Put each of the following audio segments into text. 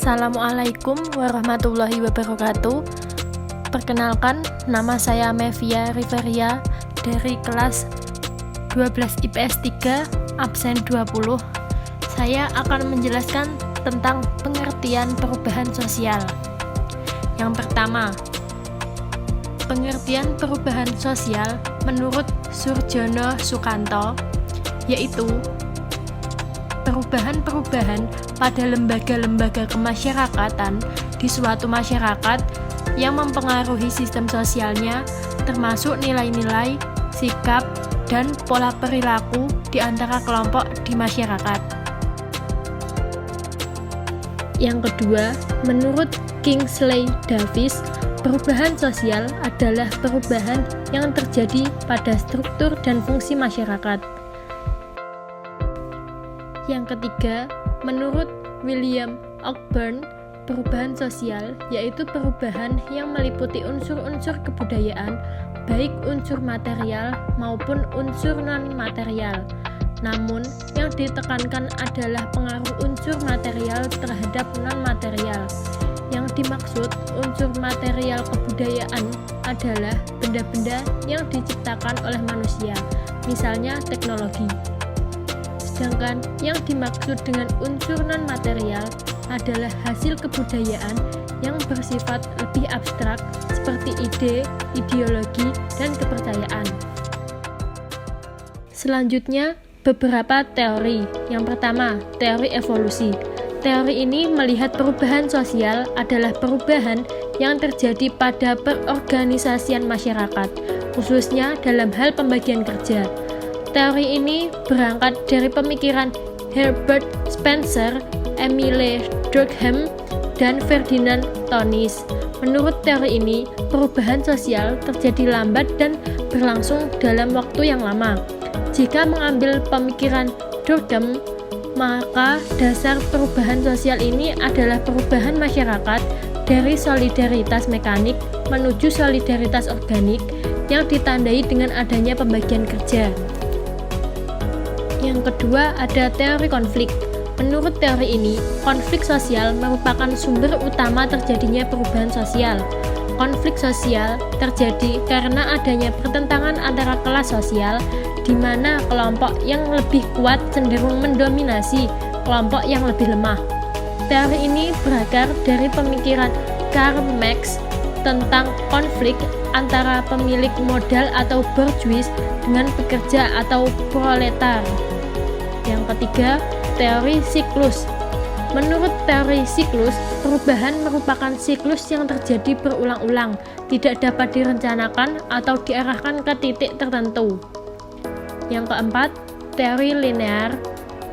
Assalamualaikum warahmatullahi wabarakatuh. Perkenalkan, nama saya Mevia Riveria dari kelas 12 IPS 3, absen 20. Saya akan menjelaskan tentang pengertian perubahan sosial. Yang pertama, pengertian perubahan sosial menurut Surjono Sukanto yaitu perubahan-perubahan pada lembaga-lembaga kemasyarakatan di suatu masyarakat yang mempengaruhi sistem sosialnya, termasuk nilai-nilai, sikap, dan pola perilaku di antara kelompok di masyarakat. Yang kedua, menurut Kingsley Davis, perubahan sosial adalah perubahan yang terjadi pada struktur dan fungsi masyarakat. Yang ketiga, menurut William Cockburn, perubahan sosial yaitu perubahan yang meliputi unsur-unsur kebudayaan, baik unsur material maupun unsur non-material. Namun, yang ditekankan adalah pengaruh unsur material terhadap non-material. Yang dimaksud unsur material kebudayaan adalah benda-benda yang diciptakan oleh manusia, misalnya teknologi. Sedangkan yang dimaksud dengan unsur non-material adalah hasil kebudayaan yang bersifat lebih abstrak seperti ide, ideologi, dan kepercayaan. Selanjutnya, beberapa teori. Yang pertama, teori evolusi. Teori ini melihat perubahan sosial adalah perubahan yang terjadi pada perorganisasian masyarakat, khususnya dalam hal pembagian kerja. Teori ini berangkat dari pemikiran Herbert Spencer, Emile Durkheim, dan Ferdinand Tönnies. Menurut teori ini, perubahan sosial terjadi lambat dan berlangsung dalam waktu yang lama. Jika mengambil pemikiran Durkheim, maka dasar perubahan sosial ini adalah perubahan masyarakat dari solidaritas mekanik menuju solidaritas organik yang ditandai dengan adanya pembagian kerja. Yang kedua, ada teori konflik. Menurut teori ini, konflik sosial merupakan sumber utama terjadinya perubahan sosial. Konflik sosial terjadi karena adanya pertentangan antara kelas sosial, di mana kelompok yang lebih kuat cenderung mendominasi kelompok yang lebih lemah. Teori ini berakar dari pemikiran Karl Marx tentang konflik antara pemilik modal atau bourgeois dengan pekerja atau proletar. Yang ketiga, teori siklus. Menurut teori siklus, perubahan merupakan siklus yang terjadi berulang-ulang, tidak dapat direncanakan atau diarahkan ke titik tertentu. Yang keempat, teori linear.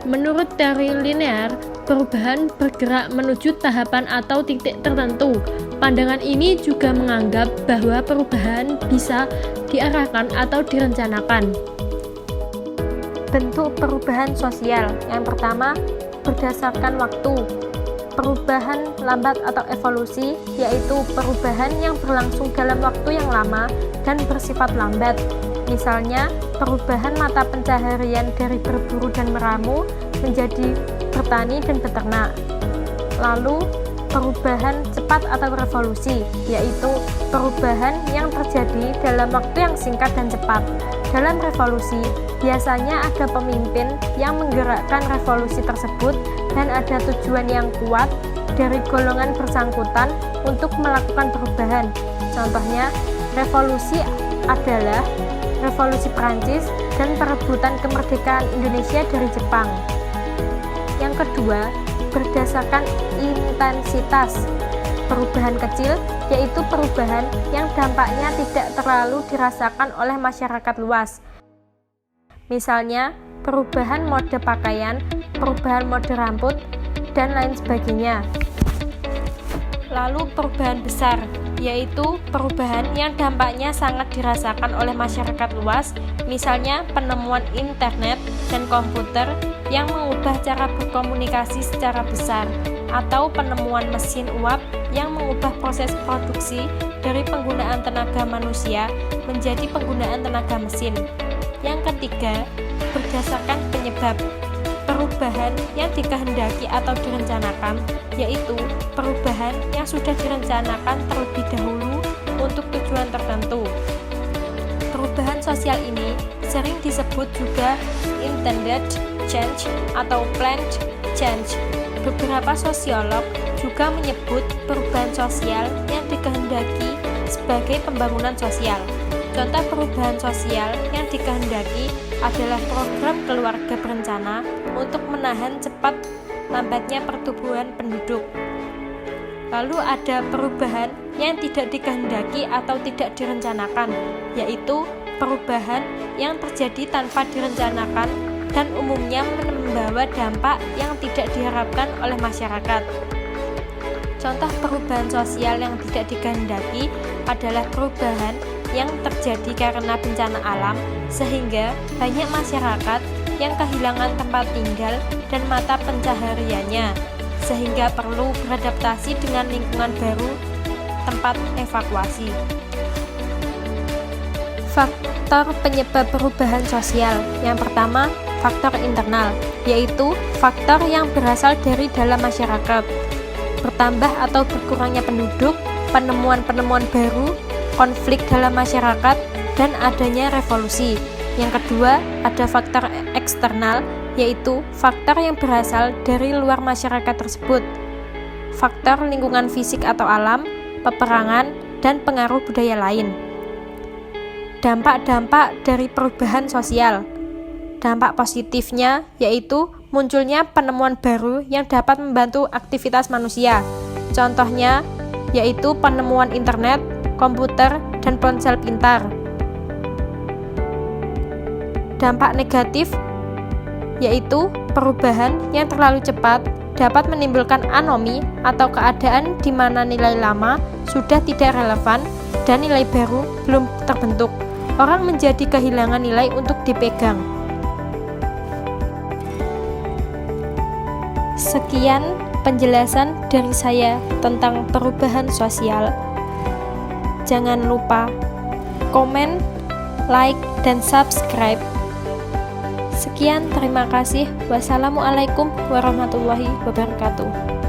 Menurut teori linear, perubahan bergerak menuju tahapan atau titik tertentu. Pandangan ini juga menganggap bahwa perubahan bisa diarahkan atau direncanakan. Bentuk perubahan sosial. Yang pertama, berdasarkan waktu. Perubahan lambat atau evolusi yaitu perubahan yang berlangsung dalam waktu yang lama dan bersifat lambat. Misalnya, perubahan mata pencaharian dari berburu dan meramu menjadi bertani dan beternak. Lalu, perubahan cepat atau revolusi, yaitu perubahan yang terjadi dalam waktu yang singkat dan cepat. Dalam revolusi, biasanya ada pemimpin yang menggerakkan revolusi tersebut dan ada tujuan yang kuat dari golongan bersangkutan untuk melakukan perubahan. Contohnya, revolusi adalah revolusi Prancis dan perebutan kemerdekaan Indonesia dari Jepang. Yang kedua, berdasarkan intensitas. Perubahan kecil yaitu perubahan yang dampaknya tidak terlalu dirasakan oleh masyarakat luas. Misalnya, perubahan mode pakaian, perubahan mode rambut, dan lain sebagainya. Lalu perubahan besar, yaitu perubahan yang dampaknya sangat dirasakan oleh masyarakat luas, misalnya penemuan internet dan komputer yang mengubah cara berkomunikasi secara besar, atau penemuan mesin uap yang mengubah proses produksi dari penggunaan tenaga manusia menjadi penggunaan tenaga mesin. Yang ketiga, berdasarkan penyebab. perubahan yang dikehendaki atau direncanakan, yaitu perubahan yang sudah direncanakan terlebih dahulu untuk tujuan tertentu. Perubahan sosial ini sering disebut juga intended change atau planned change. Beberapa sosiolog juga menyebut perubahan sosial yang dikehendaki sebagai pembangunan sosial. Contoh perubahan sosial yang dikehendaki adalah program keluarga berencana untuk menahan cepat lambatnya pertumbuhan penduduk. Lalu ada perubahan yang tidak dikehendaki atau tidak direncanakan, yaitu perubahan yang terjadi tanpa direncanakan dan umumnya membawa dampak yang tidak diharapkan oleh masyarakat. Contoh perubahan sosial yang tidak dikehendaki adalah perubahan yang terjadi karena bencana alam, sehingga banyak masyarakat yang kehilangan tempat tinggal dan mata pencahariannya, sehingga perlu beradaptasi dengan lingkungan baru tempat evakuasi. Faktor penyebab perubahan sosial. Yang pertama, faktor internal, yaitu faktor yang berasal dari dalam masyarakat. Bertambah atau berkurangnya penduduk, penemuan-penemuan baru, konflik dalam masyarakat, dan adanya revolusi. Yang kedua, ada faktor eksternal, yaitu faktor yang berasal dari luar masyarakat tersebut. Faktor lingkungan fisik atau alam, peperangan, dan pengaruh budaya lain. Dampak-dampak dari perubahan sosial. Dampak positifnya yaitu munculnya penemuan baru yang dapat membantu aktivitas manusia. Contohnya yaitu penemuan internet, komputer, dan ponsel pintar. Dampak negatif yaitu perubahan yang terlalu cepat dapat menimbulkan anomi atau keadaan di mana nilai lama sudah tidak relevan dan nilai baru belum terbentuk. Orang menjadi kehilangan nilai untuk dipegang. Sekian penjelasan dari saya tentang perubahan sosial. Jangan lupa komen, like, dan subscribe. Sekian, terima kasih. Wassalamualaikum warahmatullahi wabarakatuh.